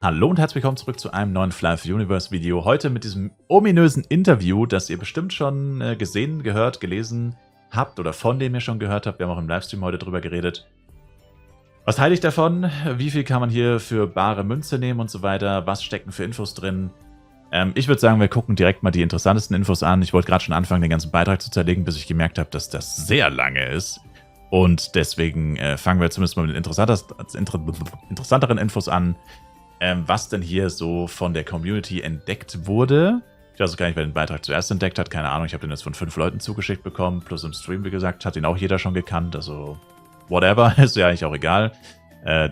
Hallo und herzlich willkommen zurück zu einem neuen Fly for Universe Video. Heute mit diesem ominösen Interview, das ihr bestimmt schon gesehen, gehört, gelesen habt oder von dem ihr schon gehört habt. Wir haben auch im Livestream heute drüber geredet. Was halte ich davon? Wie viel kann man hier für bare Münze nehmen und so weiter? Was stecken für Infos drin? Ich würde sagen, wir gucken direkt mal die interessantesten Infos an. Ich wollte gerade schon anfangen, den ganzen Beitrag zu zerlegen, bis ich gemerkt habe, dass das sehr lange ist. Und deswegen fangen wir zumindest mal mit den interessanteren Infos an. Was denn hier so von der Community entdeckt wurde. Ich weiß auch gar nicht, wer den Beitrag zuerst entdeckt hat. Keine Ahnung, ich habe den jetzt von 5 Leuten zugeschickt bekommen. Plus im Stream, wie gesagt, hat ihn auch jeder schon gekannt. Also, whatever, ist ja eigentlich auch egal.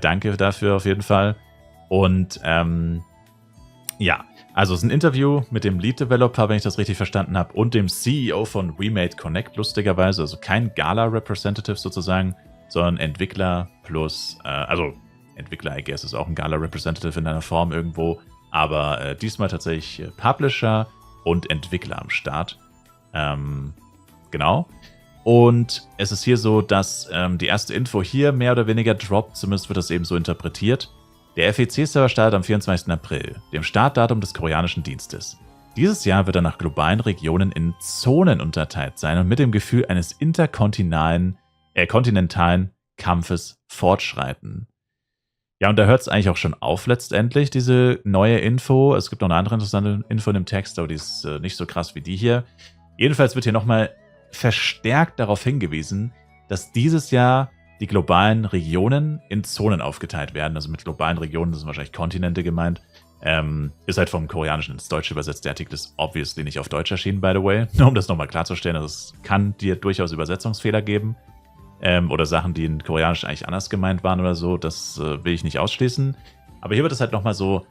Danke dafür auf jeden Fall. Und, ja, also es ist ein Interview mit dem Lead-Developer, wenn ich das richtig verstanden habe, und dem CEO von Remade Connect, lustigerweise. Also kein Gala-Representative sozusagen, sondern Entwickler plus, Entwickler, I guess, ist auch ein Gala-Representative in einer Form irgendwo, aber diesmal tatsächlich Publisher und Entwickler am Start. Genau. Und es ist hier so, dass die erste Info hier mehr oder weniger droppt, zumindest wird das eben so interpretiert. Der FEC-Server startet am 24. April, dem Startdatum des koreanischen Dienstes. Dieses Jahr wird er nach globalen Regionen in Zonen unterteilt sein und mit dem Gefühl eines kontinentalen Kampfes fortschreiten. Ja, und da hört es eigentlich auch schon auf letztendlich, diese neue Info. Es gibt noch eine andere interessante Info in dem Text, aber die ist nicht so krass wie die hier. Jedenfalls wird hier nochmal verstärkt darauf hingewiesen, dass dieses Jahr die globalen Regionen in Zonen aufgeteilt werden. Also mit globalen Regionen sind wahrscheinlich Kontinente gemeint. Ist halt vom Koreanischen ins Deutsche übersetzt. Der Artikel ist obviously nicht auf Deutsch erschienen, by the way. Nur um das nochmal klarzustellen, also es kann dir durchaus Übersetzungsfehler geben. Oder Sachen, die in Koreanisch eigentlich anders gemeint waren oder so, das will ich nicht ausschließen. Aber hier wird es halt nochmal so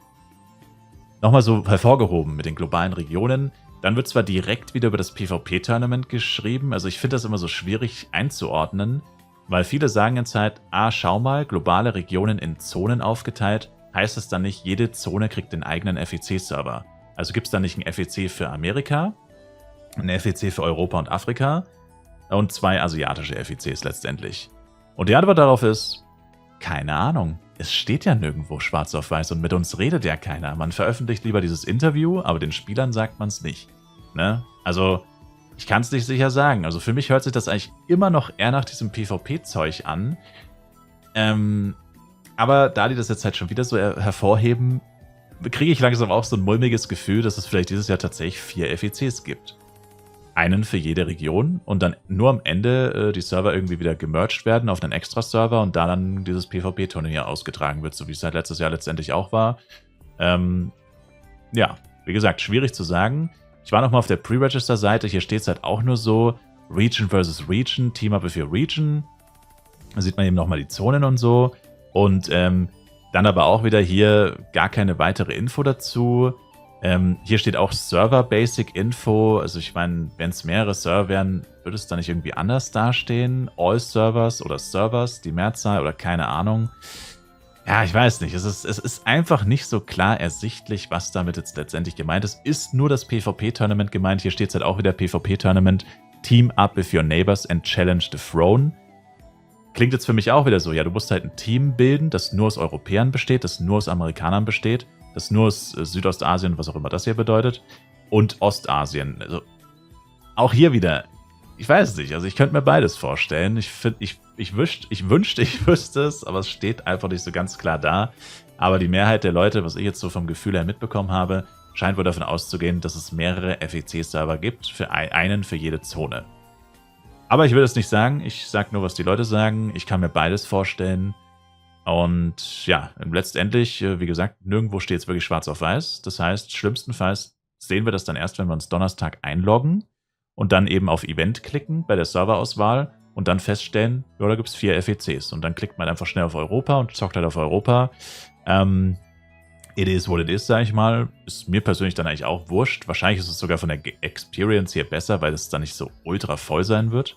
hervorgehoben mit den globalen Regionen. Dann wird zwar direkt wieder über das PvP-Tournament geschrieben, also ich finde das immer so schwierig einzuordnen, weil viele sagen jetzt halt, schau mal, globale Regionen in Zonen aufgeteilt, heißt es dann nicht, jede Zone kriegt den eigenen FEC-Server. Also gibt es dann nicht einen FEC für Amerika, einen FEC für Europa und Afrika, und 2 asiatische FECs letztendlich. Und die Antwort darauf ist, keine Ahnung. Es steht ja nirgendwo schwarz auf weiß und mit uns redet ja keiner. Man veröffentlicht lieber dieses Interview, aber den Spielern sagt man es nicht. Ne? Also, ich kann es nicht sicher sagen. Also für mich hört sich das eigentlich immer noch eher nach diesem PvP-Zeug an. Aber da die das jetzt halt schon wieder so hervorheben, kriege ich langsam auch so ein mulmiges Gefühl, dass es vielleicht dieses Jahr tatsächlich 4 FECs gibt. Einen für jede Region und dann nur am Ende die Server irgendwie wieder gemerged werden auf einen Extra-Server und da dann dieses PvP-Turnier ausgetragen wird, so wie es halt letztes Jahr letztendlich auch war. Ja, wie gesagt, schwierig zu sagen. Ich war nochmal auf der Pre-Register-Seite, hier steht es halt auch nur so, Region versus Region, Team-Up with your Region. Da sieht man eben nochmal die Zonen und so. Und dann aber auch wieder hier gar keine weitere Info dazu. Hier steht auch Server Basic Info. Also ich meine, wenn es mehrere Server wären, würde es dann nicht irgendwie anders dastehen? All Servers oder Servers, die Mehrzahl oder keine Ahnung. Ja, ich weiß nicht. Es ist einfach nicht so klar ersichtlich, was damit jetzt letztendlich gemeint ist. Ist nur das PvP-Tournament gemeint. Hier steht es halt auch wieder PvP-Tournament. Team up with your neighbors and challenge the throne. Klingt jetzt für mich auch wieder so. Ja, du musst halt ein Team bilden, das nur aus Europäern besteht, das nur aus Amerikanern besteht. Das nur aus Südostasien, was auch immer das hier bedeutet, und Ostasien. Also auch hier wieder, ich weiß es nicht, also ich könnte mir beides vorstellen. Ich wünschte, ich wüsste es, aber es steht einfach nicht so ganz klar da. Aber die Mehrheit der Leute, was ich jetzt so vom Gefühl her mitbekommen habe, scheint wohl davon auszugehen, dass es mehrere FEC-Server gibt, einen für jede Zone. Aber ich will es nicht sagen, ich sage nur, was die Leute sagen. Ich kann mir beides vorstellen. Und ja, letztendlich, wie gesagt, nirgendwo steht es wirklich schwarz auf weiß. Das heißt, schlimmstenfalls sehen wir das dann erst, wenn wir uns Donnerstag einloggen und dann eben auf Event klicken bei der Serverauswahl und dann feststellen, ja, da gibt es 4 FECs. Und dann klickt man einfach schnell auf Europa und zockt halt auf Europa. It is what it is, sag ich mal. Ist mir persönlich dann eigentlich auch wurscht. Wahrscheinlich ist es sogar von der Experience hier besser, weil es dann nicht so ultra voll sein wird.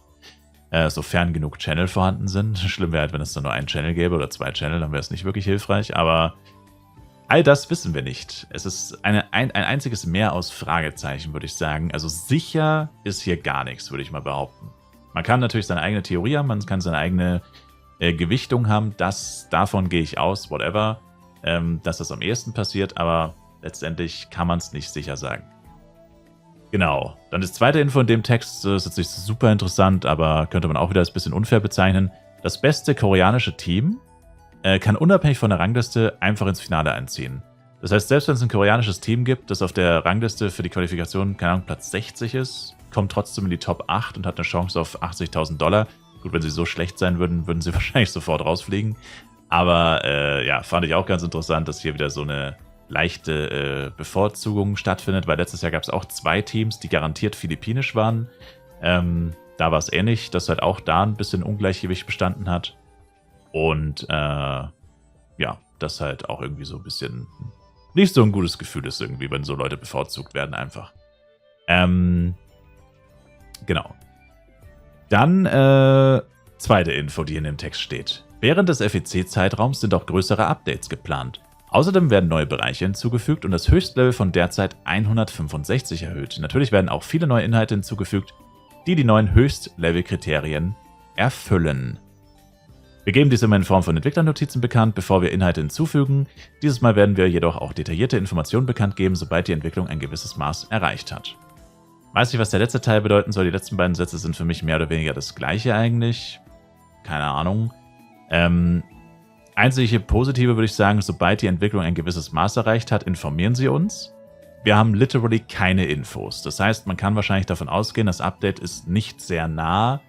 Sofern genug Channel vorhanden sind. Schlimm wäre halt, wenn es dann nur einen Channel gäbe oder 2 Channel, dann wäre es nicht wirklich hilfreich. Aber all das wissen wir nicht. Es ist ein einziges Mehr aus Fragezeichen, würde ich sagen. Also sicher ist hier gar nichts, würde ich mal behaupten. Man kann natürlich seine eigene Theorie haben, man kann seine eigene Gewichtung haben. Davon gehe ich aus, whatever. dass das am ehesten passiert, aber letztendlich kann man es nicht sicher sagen. Genau. Dann das zweite Info in dem Text ist jetzt nicht super interessant, aber könnte man auch wieder als bisschen unfair bezeichnen. Das beste koreanische Team kann unabhängig von der Rangliste einfach ins Finale einziehen. Das heißt, selbst wenn es ein koreanisches Team gibt, das auf der Rangliste für die Qualifikation, keine Ahnung, Platz 60 ist, kommt trotzdem in die Top 8 und hat eine Chance auf $80.000. Gut, wenn sie so schlecht sein würden, würden sie wahrscheinlich sofort rausfliegen. Aber ja, fand ich auch ganz interessant, dass hier wieder so eine leichte Bevorzugung stattfindet, weil letztes Jahr gab es auch 2 Teams, die garantiert philippinisch waren. Da war es ähnlich, dass halt auch da ein bisschen Ungleichgewicht bestanden hat. Und ja, das halt auch irgendwie so ein bisschen nicht so ein gutes Gefühl ist irgendwie, wenn so Leute bevorzugt werden einfach. Genau. Dann zweite Info, die in dem Text steht. Während des FEC-Zeitraums sind auch größere Updates geplant. Außerdem werden neue Bereiche hinzugefügt und das Höchstlevel von derzeit 165 erhöht. Natürlich werden auch viele neue Inhalte hinzugefügt, die die neuen Höchstlevel-Kriterien erfüllen. Wir geben dies immer in Form von Entwicklernotizen bekannt, bevor wir Inhalte hinzufügen. Dieses Mal werden wir jedoch auch detaillierte Informationen bekannt geben, sobald die Entwicklung ein gewisses Maß erreicht hat. Weiß nicht, was der letzte Teil bedeuten soll. Die letzten beiden Sätze sind für mich mehr oder weniger das gleiche eigentlich. Keine Ahnung. Einzige Positive würde ich sagen, sobald die Entwicklung ein gewisses Maß erreicht hat, informieren sie uns. Wir haben literally keine Infos. Das heißt, man kann wahrscheinlich davon ausgehen, das Update ist nicht sehr nah,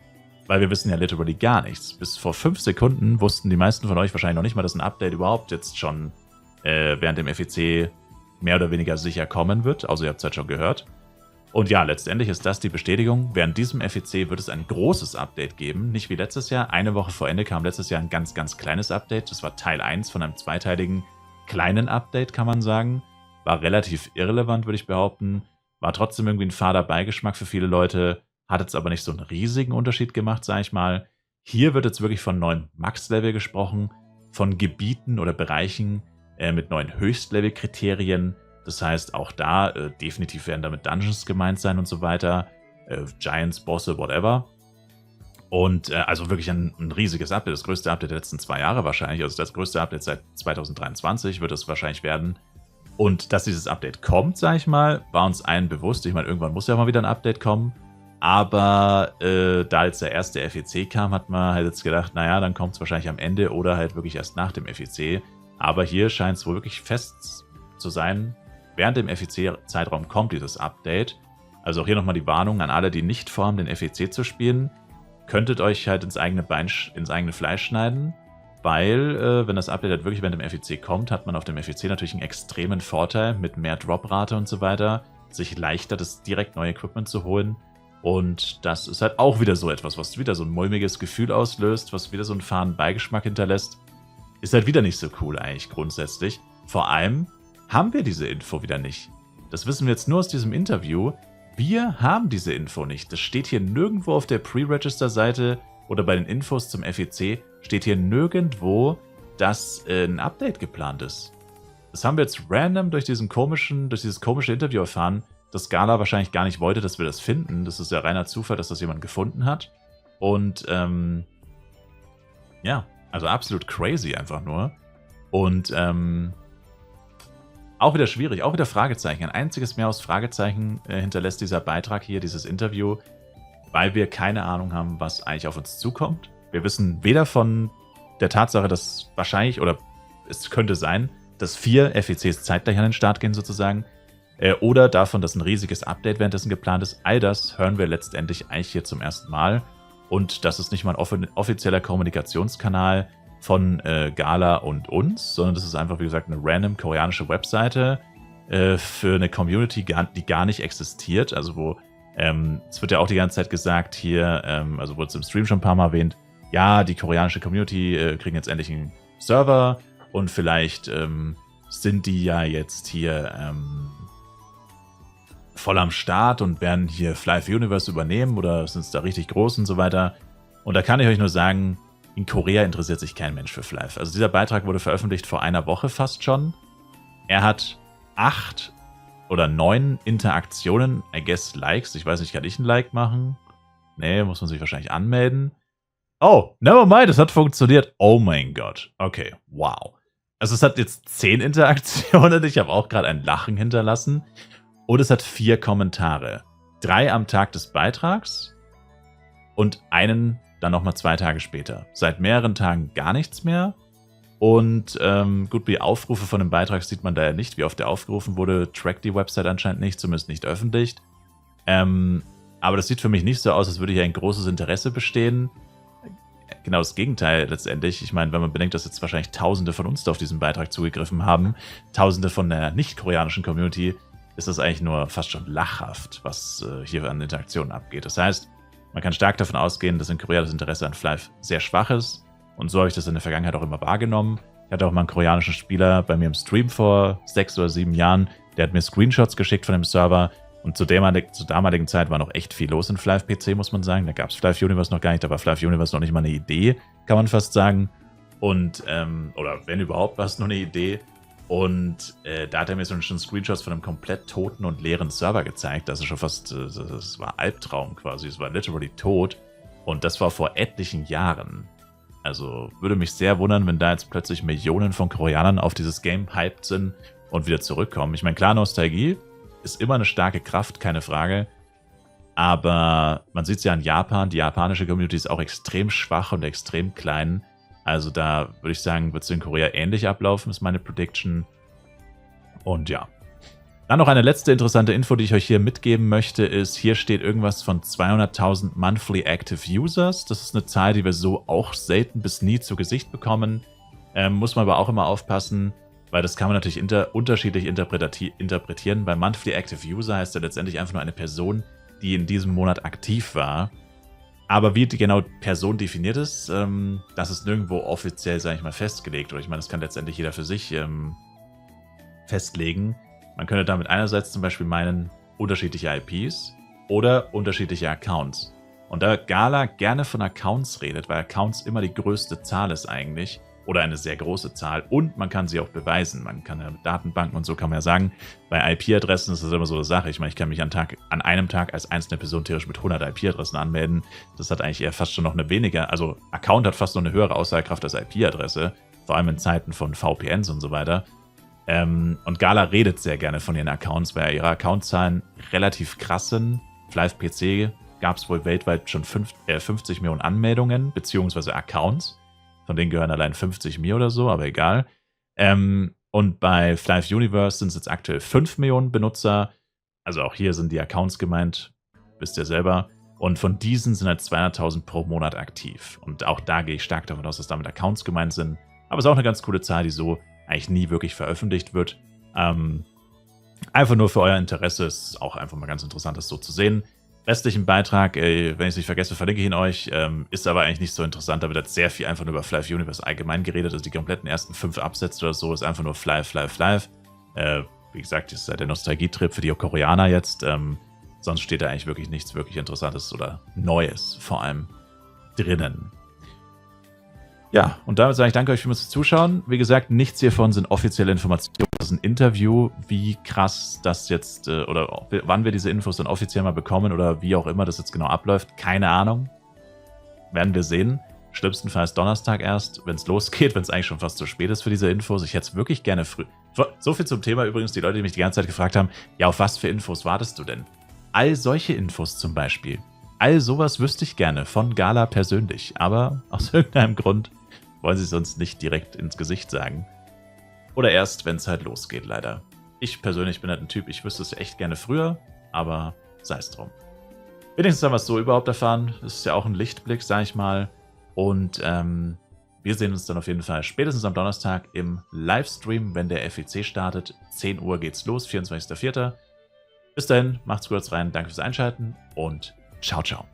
weil wir wissen ja literally gar nichts. Bis vor 5 Sekunden wussten die meisten von euch wahrscheinlich noch nicht mal, dass ein Update überhaupt jetzt schon während dem FEC mehr oder weniger sicher kommen wird. Also ihr habt es halt schon gehört. Und ja, letztendlich ist das die Bestätigung. Während diesem FEC wird es ein großes Update geben. Nicht wie letztes Jahr. Eine Woche vor Ende kam letztes Jahr ein ganz, ganz kleines Update. Das war Teil 1 von einem zweiteiligen kleinen Update, kann man sagen. War relativ irrelevant, würde ich behaupten. War trotzdem irgendwie ein fader Beigeschmack für viele Leute. Hat jetzt aber nicht so einen riesigen Unterschied gemacht, sage ich mal. Hier wird jetzt wirklich von neuen Max-Level gesprochen. Von Gebieten oder Bereichen mit neuen Höchstlevel-Kriterien. Das heißt, auch da definitiv werden damit Dungeons gemeint sein und so weiter. Giants, Bosse, whatever. Und also wirklich ein riesiges Update. Das größte Update der letzten 2 Jahre wahrscheinlich. Also das größte Update seit 2023 wird es wahrscheinlich werden. Und dass dieses Update kommt, sage ich mal, war uns allen bewusst. Ich meine, irgendwann muss ja mal wieder ein Update kommen. Aber da jetzt der erste FEC kam, hat man halt jetzt gedacht, naja, dann kommt es wahrscheinlich am Ende oder halt wirklich erst nach dem FEC. Aber hier scheint es wohl wirklich fest zu sein, während dem FEC-Zeitraum kommt dieses Update. Also auch hier nochmal die Warnung an alle, die nicht vorhaben, den FEC zu spielen. Könntet euch halt ins eigene Fleisch schneiden, weil wenn das Update halt wirklich während dem FEC kommt, hat man auf dem FEC natürlich einen extremen Vorteil mit mehr Droprate und so weiter, sich leichter das direkt neue Equipment zu holen. Und das ist halt auch wieder so etwas, was wieder so ein mulmiges Gefühl auslöst, was wieder so einen faden Beigeschmack hinterlässt. Ist halt wieder nicht so cool eigentlich grundsätzlich. Vor allem haben wir diese Info wieder nicht. Das wissen wir jetzt nur aus diesem Interview. Wir haben diese Info nicht. Das steht hier nirgendwo auf der Pre-Register-Seite oder bei den Infos zum FEC steht hier nirgendwo, dass ein Update geplant ist. Das haben wir jetzt random durch dieses komische Interview erfahren, dass Gala wahrscheinlich gar nicht wollte, dass wir das finden. Das ist ja reiner Zufall, dass das jemand gefunden hat. Und ja, also absolut crazy einfach nur. Und auch wieder schwierig, auch wieder Fragezeichen. Ein einziges mehr aus Fragezeichen hinterlässt dieser Beitrag hier, dieses Interview, weil wir keine Ahnung haben, was eigentlich auf uns zukommt. Wir wissen weder von der Tatsache, dass wahrscheinlich, oder es könnte sein, dass 4 FECs zeitgleich an den Start gehen sozusagen, oder davon, dass ein riesiges Update währenddessen geplant ist. All das hören wir letztendlich eigentlich hier zum ersten Mal. Und das ist nicht mal ein offizieller Kommunikationskanal von Gala und uns, sondern das ist einfach, wie gesagt, eine random koreanische Webseite für eine Community, die gar nicht existiert. Also wo, es wird ja auch die ganze Zeit gesagt hier, also wurde es im Stream schon ein paar Mal erwähnt, ja, die koreanische Community kriegen jetzt endlich einen Server und vielleicht sind die ja jetzt hier voll am Start und werden hier Flive Universe übernehmen oder sind es da richtig groß und so weiter. Und da kann ich euch nur sagen, in Korea interessiert sich kein Mensch für Flive. Also dieser Beitrag wurde veröffentlicht vor einer Woche fast schon. Er hat 8 oder 9 Interaktionen, I guess Likes. Ich weiß nicht, kann ich ein Like machen? Nee, muss man sich wahrscheinlich anmelden. Oh, never mind, es hat funktioniert. Oh mein Gott. Okay, wow. Also es hat jetzt 10 Interaktionen, ich habe auch gerade ein Lachen hinterlassen. Und es hat 4 Kommentare. 3 am Tag des Beitrags und einen dann nochmal 2 Tage später. Seit mehreren Tagen gar nichts mehr. Und gut, wie Aufrufe von dem Beitrag sieht man da ja nicht, wie oft der aufgerufen wurde. Trackt die Website anscheinend nicht, zumindest nicht öffentlich. Aber das sieht für mich nicht so aus, als würde hier ein großes Interesse bestehen. Genau das Gegenteil letztendlich. Ich meine, wenn man bedenkt, dass jetzt wahrscheinlich Tausende von uns da auf diesen Beitrag zugegriffen haben, Tausende von der nicht-koreanischen Community, ist das eigentlich nur fast schon lachhaft, was hier an Interaktionen abgeht. Das heißt, man kann stark davon ausgehen, dass in Korea das Interesse an Flive sehr schwach ist. Und so habe ich das in der Vergangenheit auch immer wahrgenommen. Ich hatte auch mal einen koreanischen Spieler bei mir im Stream vor 6 oder 7 Jahren. Der hat mir Screenshots geschickt von dem Server. Und zur damaligen Zeit war noch echt viel los in Flive PC, muss man sagen. Da gab es Flive Universe noch gar nicht, da war Flive Universe noch nicht mal eine Idee, kann man fast sagen. Und, oder wenn überhaupt, war es nur eine Idee. Und da hat er mir schon Screenshots von einem komplett toten und leeren Server gezeigt. Das ist schon fast, das war Albtraum quasi, es war literally tot. Und das war vor etlichen Jahren. Also würde mich sehr wundern, wenn da jetzt plötzlich Millionen von Koreanern auf dieses Game hyped sind und wieder zurückkommen. Ich meine, klar, Nostalgie ist immer eine starke Kraft, keine Frage. Aber man sieht es ja in Japan, die japanische Community ist auch extrem schwach und extrem klein. Also da würde ich sagen, wird es in Korea ähnlich ablaufen, ist meine Prediction. Und ja. Dann noch eine letzte interessante Info, die ich euch hier mitgeben möchte, ist, hier steht irgendwas von 200.000 Monthly Active Users. Das ist eine Zahl, die wir so auch selten bis nie zu Gesicht bekommen. Muss man aber auch immer aufpassen, weil das kann man natürlich unterschiedlich interpretieren. Bei Monthly Active User heißt ja letztendlich einfach nur eine Person, die in diesem Monat aktiv war. Aber wie die genau Person definiert ist, das ist nirgendwo offiziell, sage ich mal, festgelegt. Oder ich meine, das kann letztendlich jeder für sich festlegen. Man könnte damit einerseits zum Beispiel meinen, unterschiedliche IPs oder unterschiedliche Accounts. Und da Gala gerne von Accounts redet, weil Accounts immer die größte Zahl ist eigentlich, oder eine sehr große Zahl, und man kann sie auch beweisen. Man kann ja mit Datenbanken und so kann man ja sagen, bei IP-Adressen ist das immer so eine Sache. Ich meine, ich kann mich an einem Tag als einzelne Person theoretisch mit 100 IP-Adressen anmelden. Das hat eigentlich eher fast schon noch eine weniger, also Account hat fast noch eine höhere Aussagekraft als IP-Adresse, vor allem in Zeiten von VPNs und so weiter. Und Gala redet sehr gerne von ihren Accounts, weil ihre Accountzahlen relativ krass sind. Flive PC gab es wohl weltweit schon 50 Millionen Anmeldungen, beziehungsweise Accounts. Von denen gehören allein 50 mir oder so, aber egal. Und bei Flive Universe sind es jetzt aktuell 5 Millionen Benutzer. Also auch hier sind die Accounts gemeint, wisst ihr selber. Und von diesen sind halt 200.000 pro Monat aktiv. Und auch da gehe ich stark davon aus, dass damit Accounts gemeint sind. Aber es ist auch eine ganz coole Zahl, die so eigentlich nie wirklich veröffentlicht wird. Einfach nur für euer Interesse, ist auch einfach mal ganz interessant, das so zu sehen. Restlichen Beitrag, wenn ich es nicht vergesse, verlinke ich ihn euch, ist aber eigentlich nicht so interessant, da wird jetzt sehr viel einfach nur über Flive Universe allgemein geredet, also die kompletten ersten 5 Absätze oder so ist einfach nur Flive, Flive, Flive. Wie gesagt, das ist halt der Nostalgietrip für die Koreaner jetzt, sonst steht da eigentlich wirklich nichts wirklich Interessantes oder Neues vor allem drinnen. Ja, und damit sage ich danke euch vielmals fürs Zuschauen. Wie gesagt, nichts hiervon sind offizielle Informationen. Das ist ein Interview. Wie krass das jetzt, oder wann wir diese Infos dann offiziell mal bekommen oder wie auch immer das jetzt genau abläuft, keine Ahnung. Werden wir sehen. Schlimmstenfalls Donnerstag erst, wenn es losgeht, wenn es eigentlich schon fast zu spät ist für diese Infos. Ich hätte es wirklich gerne früh. So viel zum Thema übrigens, die Leute, die mich die ganze Zeit gefragt haben, ja, auf was für Infos wartest du denn? All solche Infos zum Beispiel. All sowas wüsste ich gerne von Gala persönlich, aber aus irgendeinem Grund wollen sie es uns nicht direkt ins Gesicht sagen. Oder erst, wenn es halt losgeht, leider. Ich persönlich bin halt ein Typ, ich wüsste es echt gerne früher, aber sei es drum. Wenigstens haben wir es so überhaupt erfahren. Das ist ja auch ein Lichtblick, sag ich mal. Und wir sehen uns dann auf jeden Fall spätestens am Donnerstag im Livestream, wenn der FEC startet. 10 Uhr geht's los, 24.04. Bis dahin, macht's kurz rein, danke fürs Einschalten und ciao, ciao.